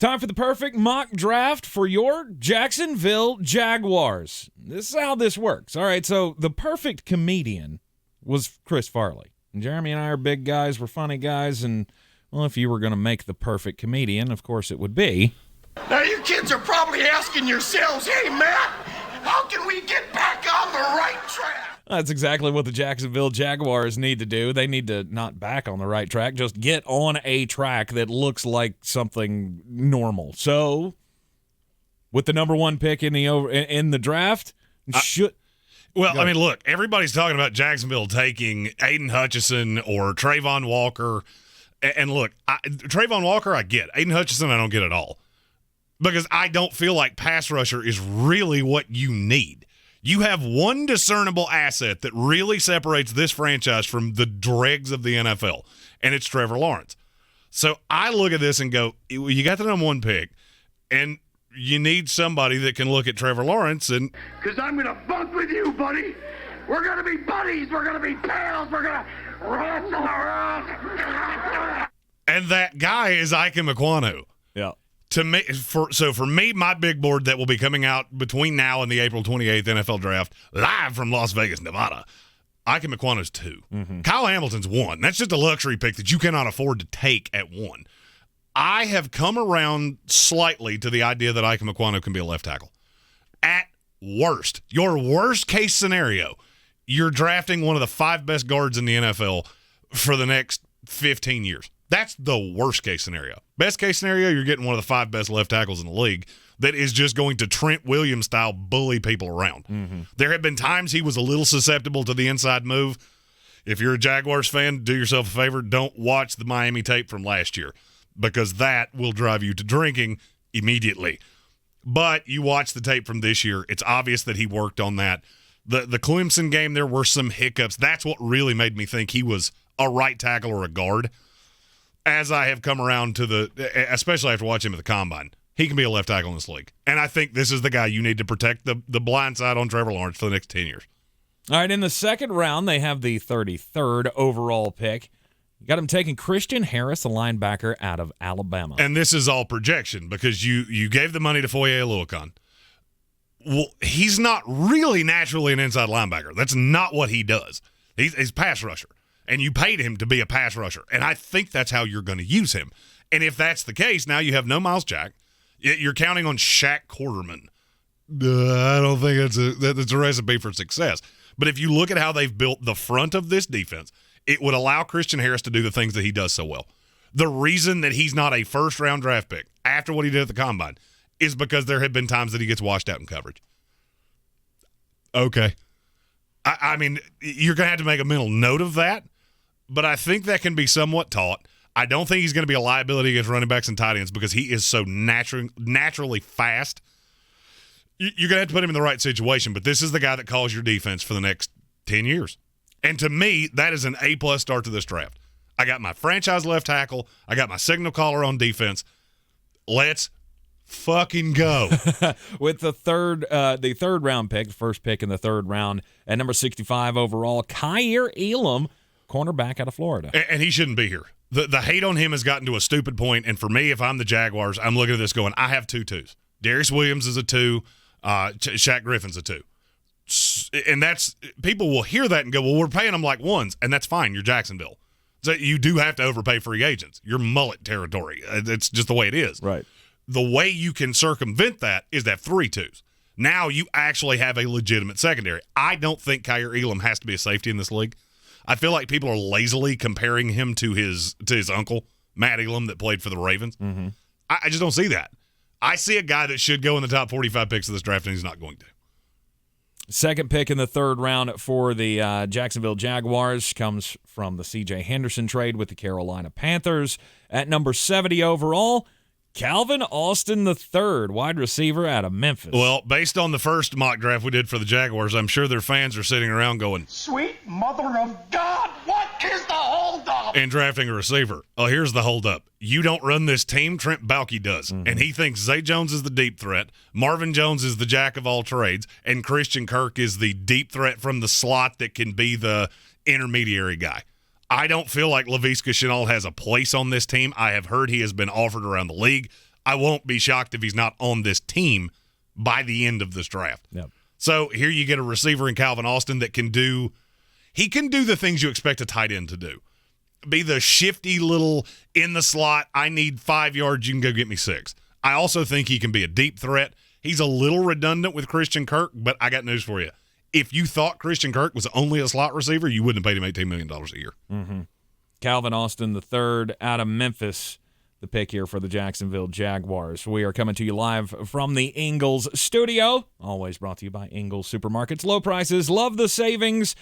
Time for the perfect mock draft for your Jacksonville Jaguars. This is how this works. All right, so the perfect comedian was Chris Farley. And Jeremy and I are big guys. We're funny guys. And, well, if you were going to make the perfect comedian, of course it would be. Now, you kids are probably asking yourselves, hey, Matt, how can we get back on the right track? That's exactly what the Jacksonville Jaguars need to do. They need to not back on the right track, just get on a track that looks like something normal. So, with the number one pick in the draft, I mean, look, everybody's talking about Jacksonville taking Aiden Hutchinson or Trayvon Walker. And look, Trayvon Walker, I get. Aiden Hutchinson, I don't get at all. Because I don't feel like pass rusher is really what you need. You have one discernible asset that really separates this franchise from the dregs of the NFL, and it's Trevor Lawrence. So I look at this and go, you got the number one pick, and you need somebody that can look at Trevor Lawrence and... Because I'm going to bunk with you, buddy. We're going to be buddies. We're going to be pals. We're going to wrestle around. And that guy is Ike Mekwonu. Yeah. For me, my big board that will be coming out between now and the April 28th NFL Draft, live from Las Vegas, Nevada, Ike Mekwonu's 2. Mm-hmm. Kyle Hamilton's 1. That's just a luxury pick that you cannot afford to take at 1. I have come around slightly to the idea that Ike Mekwonu can be a left tackle. At worst, your worst case scenario, you're drafting one of the 5 best guards in the NFL for the next 15 years. That's the worst case scenario. Best case scenario, you're getting one of the 5 best left tackles in the league that is just going to Trent Williams style bully people around. Mm-hmm. There have been times he was a little susceptible to the inside move. If you're a Jaguars fan, do yourself a favor, don't watch the Miami tape from last year because that will drive you to drinking immediately. But you watch the tape from this year, it's obvious that he worked on that. The Clemson game, there were some hiccups. That's what really made me think he was a right tackle or a guard. As I have come around to especially after watching him at the Combine, he can be a left tackle in this league. And I think this is the guy you need to protect the blind side on Trevor Lawrence for the next 10 years. All right, in the second round, they have the 33rd overall pick. You got him taking Christian Harris, a linebacker out of Alabama. And this is all projection because you gave the money to Foye Oluokun. Well, he's not really naturally an inside linebacker. That's not what he does. He's a pass rusher. And you paid him to be a pass rusher. And I think that's how you're going to use him. And if that's the case, now you have no Miles Jack. You're counting on Shaq Quarterman. I don't think that's a recipe for success. But if you look at how they've built the front of this defense, it would allow Christian Harris to do the things that he does so well. The reason that he's not a first-round draft pick after what he did at the Combine is because there have been times that he gets washed out in coverage. Okay. I mean, you're going to have to make a mental note of that. But I think that can be somewhat taught. I don't think he's going to be a liability against running backs and tight ends because he is so naturally fast. You're going to have to put him in the right situation, but this is the guy that calls your defense for the next 10 years. And to me, that is an A-plus start to this draft. I got my franchise left tackle. I got my signal caller on defense. Let's fucking go. With the third round pick, first pick in the third round, at number 65 overall, Kaiir Elam, cornerback out of Florida. And he shouldn't be here. The hate on him has gotten to a stupid point, and for me, if I'm the Jaguars, I'm looking at this going, I have 2 2s. Darius Williams is a 2. Shaq Griffin's a 2. And that's – people will hear that and go, well, we're paying them like 1s, and that's fine. You're Jacksonville. So you do have to overpay free agents. You're mullet territory. It's just the way it is. Right. The way you can circumvent that is to have 3 2s. Now you actually have a legitimate secondary. I don't think Kaiir Elam has to be a safety in this league. I feel like people are lazily comparing him to his uncle, Matt Elam, that played for the Ravens. Mm-hmm. I just don't see that. I see a guy that should go in the top 45 picks of this draft, and he's not going to. Second pick in the third round for the Jacksonville Jaguars comes from the C.J. Henderson trade with the Carolina Panthers. At number 70 overall, Calvin Austin III, wide receiver out of Memphis. Well, based on the first mock draft we did for the Jaguars, I'm sure their fans are sitting around going, Sweet mother of God, what is the holdup? And drafting a receiver. Oh, here's the holdup. You don't run this team, Trent Baalke does. Mm-hmm. And he thinks Zay Jones is the deep threat, Marvin Jones is the jack of all trades, and Christian Kirk is the deep threat from the slot that can be the intermediary guy. I don't feel like Laviska Shenault has a place on this team. I have heard he has been offered around the league. I won't be shocked if he's not on this team by the end of this draft. Yep. So here you get a receiver in Calvin Austin that can do the things you expect a tight end to do. Be the shifty little in the slot, I need 5 yards, you can go get me 6. I also think he can be a deep threat. He's a little redundant with Christian Kirk, but I got news for you. If you thought Christian Kirk was only a slot receiver, you wouldn't have paid him $18 million a year. Mm-hmm. Calvin Austin III out of Memphis, the pick here for the Jacksonville Jaguars. We are coming to you live from the Ingles studio. Always brought to you by Ingles Supermarkets. Low prices, love the savings.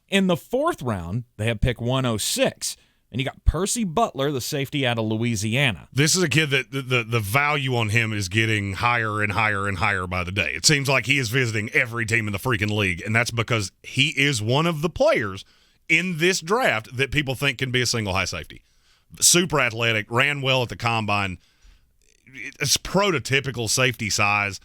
In the 4th round, they have pick 106. And you got Percy Butler, the safety out of Louisiana. This is a kid that the value on him is getting higher and higher and higher by the day. It seems like he is visiting every team in the freaking league, and that's because he is one of the players in this draft that people think can be a single high safety. Super athletic, ran well at the combine. It's prototypical safety size.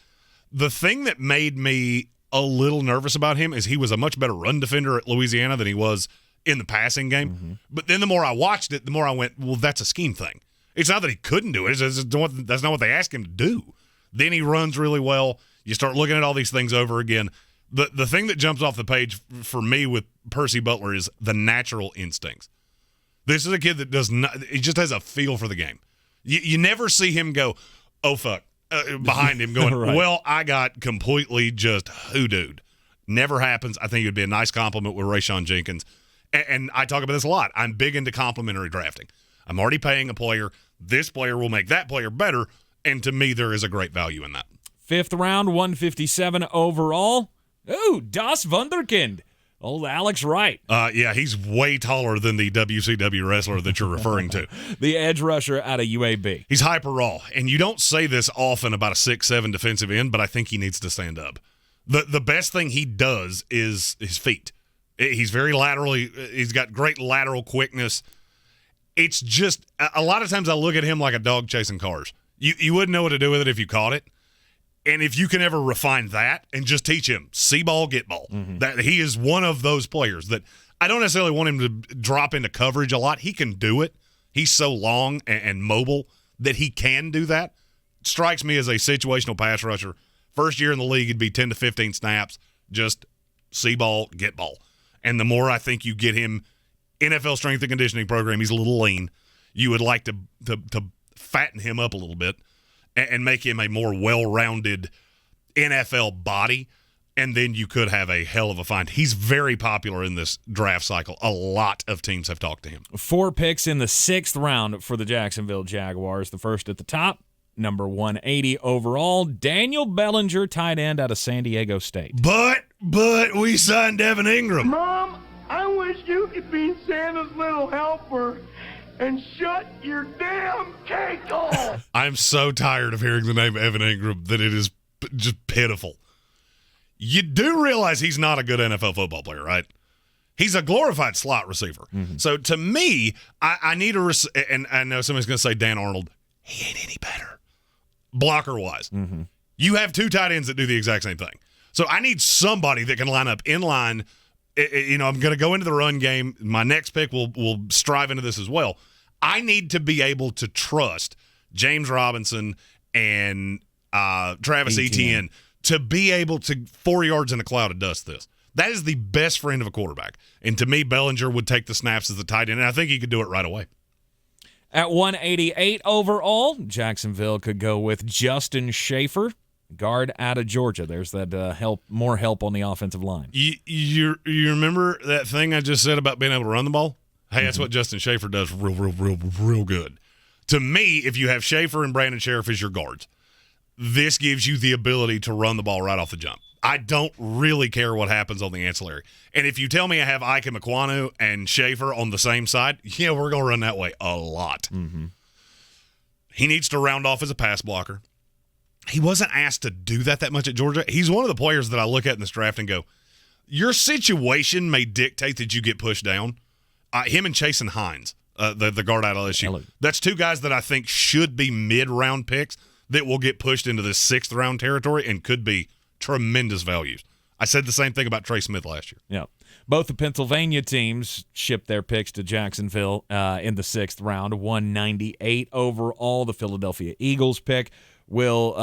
The thing that made me a little nervous about him is he was a much better run defender at Louisiana than he was in the passing game. Mm-hmm. But then the more I watched it, the more I went, well, that's a scheme thing. It's not that he couldn't do it. That's not what they asked him to do. Then he runs really well. You start looking at all these things over again. The thing that jumps off the page for me with Percy Butler is the natural instincts. This is a kid that does not – he just has a feel for the game. You never see him go, oh, fuck, behind him going, right. Well, I got completely just hoodooed. Never happens. I think it would be a nice compliment with Rayshawn Jenkins. And I talk about this a lot. I'm big into complimentary drafting. I'm already paying a player. This player will make that player better, and to me, there is a great value in that. 5th round, 157 overall. Ooh, Das Wunderkind. Old Alex Wright. Yeah, he's way taller than the WCW wrestler that you're referring to. The edge rusher out of UAB. He's hyper raw, and you don't say this often about a 6'7" defensive end, but I think he needs to stand up. The best thing he does is his feet. He's very laterally. He's got great lateral quickness. It's just a lot of times I look at him like a dog chasing cars. You wouldn't know what to do with it if you caught it. And if you can ever refine that and just teach him, see ball, get ball. Mm-hmm. That he is one of those players that I don't necessarily want him to drop into coverage a lot. He can do it. He's so long and mobile that he can do that. Strikes me as a situational pass rusher. First year in the league, it'd be 10 to 15 snaps, just see ball, get ball. And the more I think you get him NFL strength and conditioning program, he's a little lean. You would like to fatten him up a little bit and make him a more well-rounded NFL body, and then you could have a hell of a find. He's very popular in this draft cycle. A lot of teams have talked to him. 4 picks in the 6th round for the Jacksonville Jaguars. The first at the top, number 180 overall, Daniel Bellinger, tight end out of San Diego State. But we signed Evan Ingram. Mom, I wish you could be Santa's little helper and shut your damn cake off. I'm so tired of hearing the name Evan Ingram that it is just pitiful. You do realize he's not a good NFL football player, right? He's a glorified slot receiver. Mm-hmm. So to me, I need and I know somebody's going to say Dan Arnold. He ain't any better, blocker-wise. Mm-hmm. You have 2 tight ends that do the exact same thing. So I need somebody that can line up in line. I'm going to go into the run game. My next pick will strive into this as well. I need to be able to trust James Robinson and Travis Etienne to be able to 4 yards in a cloud of dust this. That is the best friend of a quarterback. And to me, Bellinger would take the snaps as the tight end, and I think he could do it right away. At 188 overall, Jacksonville could go with Justin Schaefer, guard out of Georgia. There's that more help on the offensive line. You remember that thing I just said about being able to run the ball? Hey, that's what Justin Schaefer does real good. To me, if you have Schaefer and Brandon Sheriff as your guards, this gives you the ability to run the ball right off the jump. I don't really care what happens on the ancillary. And if you tell me I have Ike McQuanu and Schaefer on the same side, yeah, we're going to run that way a lot. Mm-hmm. He needs to round off as a pass blocker. He wasn't asked to do that much at Georgia. He's one of the players that I look at in this draft and go, your situation may dictate that you get pushed down. Him and Chasen Hines, the guard out of LSU. That's 2 guys that I think should be mid-round picks that will get pushed into this 6th-round territory and could be tremendous values. I said the same thing about Trey Smith last year. Yeah. Both the Pennsylvania teams shipped their picks to Jacksonville in the 6th round, 198 overall. The Philadelphia Eagles pick will,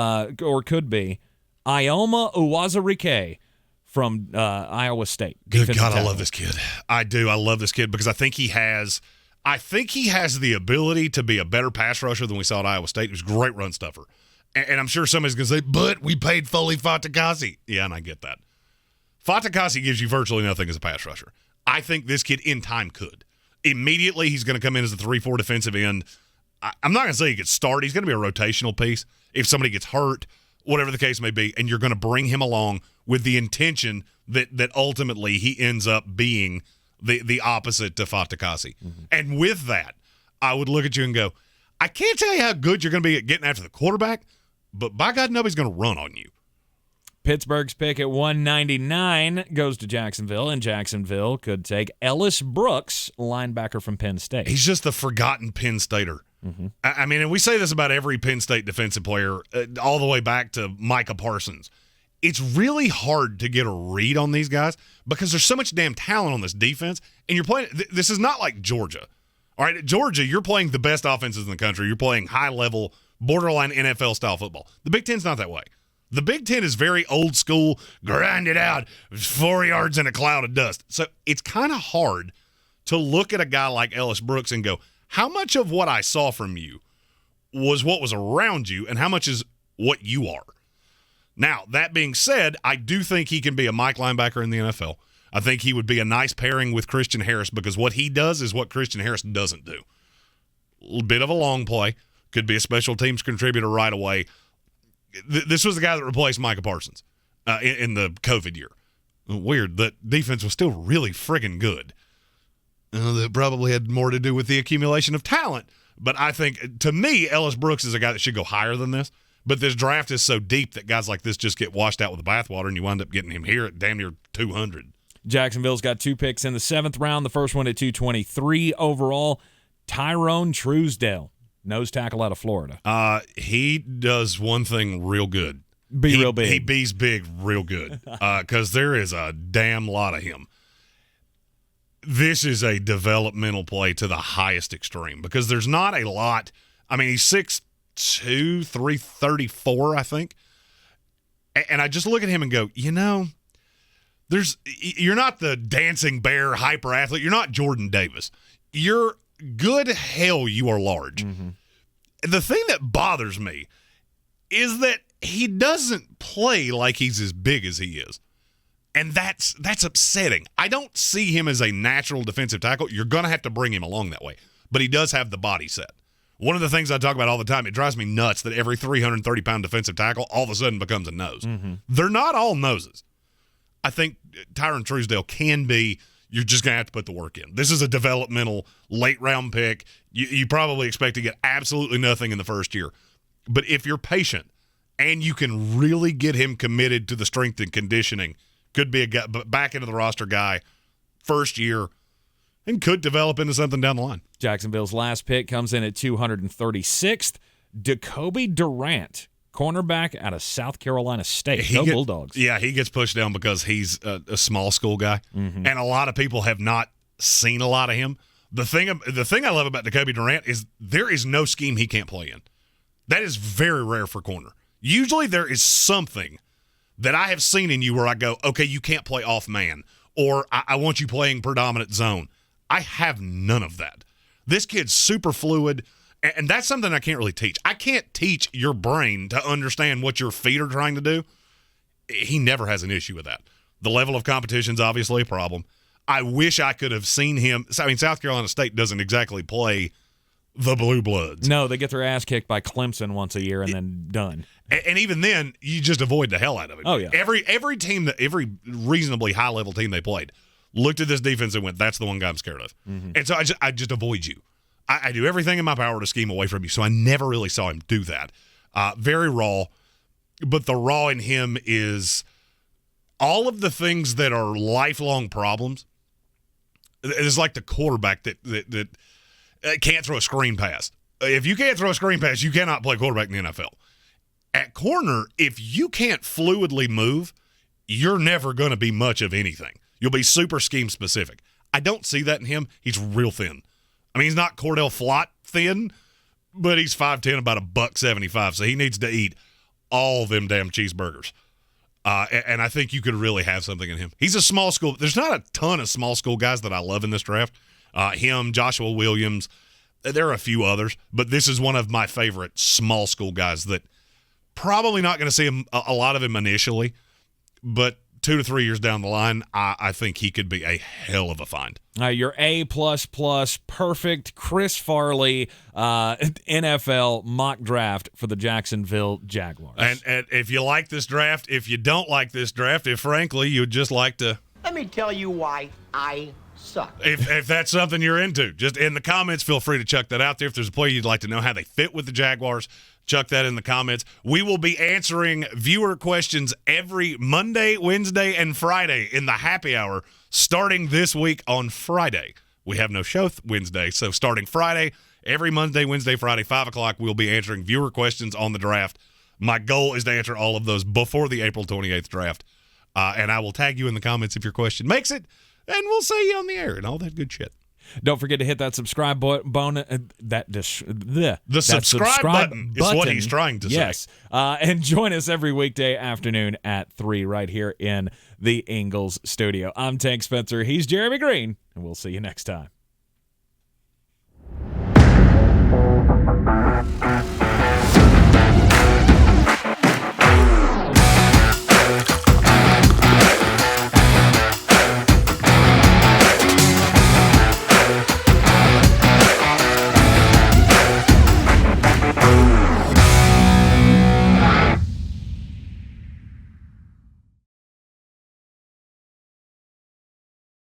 or could be, Ioma Uwazurike from Iowa State. Good God, I love this kid. I do. I love this kid because I think he has the ability to be a better pass rusher than we saw at Iowa State. He was a great run stuffer. And I'm sure somebody's going to say, but we paid Foley Fatukasi. Yeah, and I get that. Fatukasi gives you virtually nothing as a pass rusher. I think this kid in time could. Immediately, he's going to come in as a 3-4 defensive end. I'm not going to say he could start. He's going to be a rotational piece if somebody gets hurt, whatever the case may be, and you're going to bring him along with the intention that ultimately he ends up being the opposite to Fatukasi. Mm-hmm. And with that, I would look at you and go, I can't tell you how good you're going to be at getting after the quarterback, but by God, nobody's going to run on you. Pittsburgh's pick at 199 goes to Jacksonville, and Jacksonville could take Ellis Brooks, linebacker from Penn State. He's just the forgotten Penn Stater. Mm-hmm. I mean, and we say this about every Penn State defensive player all the way back to Micah Parsons. It's really hard to get a read on these guys because there's so much damn talent on this defense, and you're playing – this is not like Georgia. All right, at Georgia, you're playing the best offenses in the country. You're playing high-level, borderline NFL-style football. The Big Ten's not that way. The Big Ten is very old school, grind it out, 4 yards in a cloud of dust. So it's kind of hard to look at a guy like Ellis Brooks and go, how much of what I saw from you was what was around you and how much is what you are? Now, that being said, I do think he can be a Mike linebacker in the NFL. I think he would be a nice pairing with Christian Harris because what he does is what Christian Harris doesn't do. A little bit of a long play. Could be a special teams contributor right away. This was the guy that replaced Micah Parsons in the COVID year. Weird. The defense was still really friggin' good. That probably had more to do with the accumulation of talent. But I think, to me, Ellis Brooks is a guy that should go higher than this. But this draft is so deep that guys like this just get washed out with the bathwater, and you wind up getting him here at damn near 200. Jacksonville's got 2 picks in the 7th round. The first one at 223 overall. Tyrone Truesdale, nose tackle out of Florida. He does one thing real good. Real big. He bees big real good because there is a damn lot of him. This is a developmental play to the highest extreme because there's not a lot. I mean, he's 6'2", 334, I think. And I just look at him and go, you're not the dancing bear hyper athlete. You're not Jordan Davis. You're good hell you are large. Mm-hmm. The thing that bothers me is that he doesn't play like he's as big as he is. And that's upsetting. I don't see him as a natural defensive tackle. You're going to have to bring him along that way. But he does have the body set. One of the things I talk about all the time, it drives me nuts that every 330-pound defensive tackle all of a sudden becomes a nose. Mm-hmm. They're not all noses. I think Tyrone Truesdale can be. You're just going to have to put the work in. This is a developmental late-round pick. You probably expect to get absolutely nothing in the first year. But if you're patient and you can really get him committed to the strength and conditioning, could be a guy, back into the roster guy first year and could develop into something down the line. Jacksonville's last pick comes in at 236th. Jacoby Durant, cornerback out of South Carolina State. Go Bulldogs. Yeah, he gets pushed down because he's a small school guy, mm-hmm. and a lot of people have not seen a lot of him. The thing I love about Jacoby Durant is there is no scheme he can't play in. That is very rare for corner. Usually there is something that I have seen in you where I go, okay, you can't play off man, or I want you playing predominant zone. I have none of that. This kid's super fluid, and that's something I can't really teach. I can't teach your brain to understand what your feet are trying to do. He never has an issue with that. The level of competition is obviously a problem. I wish I could have seen him. I mean, South Carolina State doesn't exactly play the Blue Bloods. No, they get their ass kicked by Clemson once a year and then done. And even then, you just avoid the hell out of it. Oh, yeah. Every team, every reasonably high-level team they played looked at this defense and went, that's the one guy I'm scared of. Mm-hmm. And so I just avoid you. I do everything in my power to scheme away from you, so I never really saw him do that. Very raw, but the raw in him is all of the things that are lifelong problems. It's like the quarterback that can't throw a screen pass. If you can't throw a screen pass, you cannot play quarterback in the NFL. At corner, if you can't fluidly move, you're never going to be much of anything. You'll be super scheme specific. I don't see that in him. He's real thin. I mean, he's not Cordell Flott thin, but he's 5'10", about $175, so he needs to eat all them damn cheeseburgers. And I think you could really have something in him. He's a small school. There's not a ton of small school guys that I love in this draft. Him, Joshua Williams, there are a few others, but this is one of my favorite small school guys that probably not going to see him, a lot of him initially, but 2 to 3 years down the line, I think he could be a hell of a find. Your A++, perfect Chris Farley NFL mock draft for the Jacksonville Jaguars. And if you like this draft, if you don't like this draft, if frankly you'd just like to... Let me tell you why I suck. If that's something you're into, just in the comments, feel free to chuck that out there. If there's a player you'd like to know how they fit with the Jaguars, chuck that in the comments. We will be answering viewer questions every Monday, Wednesday, and Friday in the happy hour, starting this week on Friday. We have no show Wednesday, so starting Friday, every Monday, Wednesday, Friday, 5 o'clock, we'll be answering viewer questions on the draft. My goal is to answer all of those before the April 28th draft, and I will tag you in the comments if your question makes it, and we'll say you on the air and all that good shit. Don't forget to hit that subscribe button. The subscribe button is what he's trying to say. Yes. And join us every weekday afternoon at 3 right here in the Ingalls studio. I'm Tank Spencer. He's Jeremy Greene, and we'll see you next time.